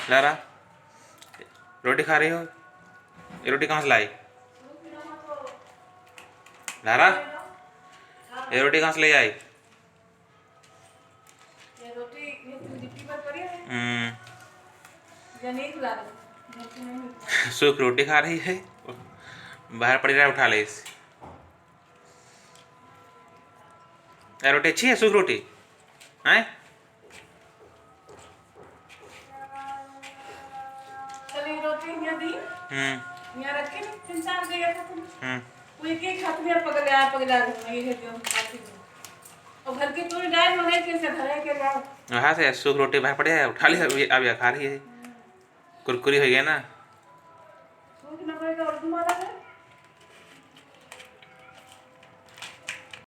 Lara रोटी खा रही हो? ये रोटी कहाँ से लाई? लारा ये रोटी कहाँ से ले आई? सूख रोटी खा रही है, बाहर पड़ी रहा, उठा ले इसे। रोटी अच्छी है, सूख रोटी है। यहाँ रखे ना 3-4 गया था तुम। वो एक हाथ में पकड़ा ये है जो और घर के पूरे डाल हो गए कैसे धरे के लाओ। हाँ से सूख रोटी बाहर पड़ी है, उठा ली है, अब खा रही है। कुरकुरी हो गया ना। सूख ना पड़ेगा और तुम्हारा है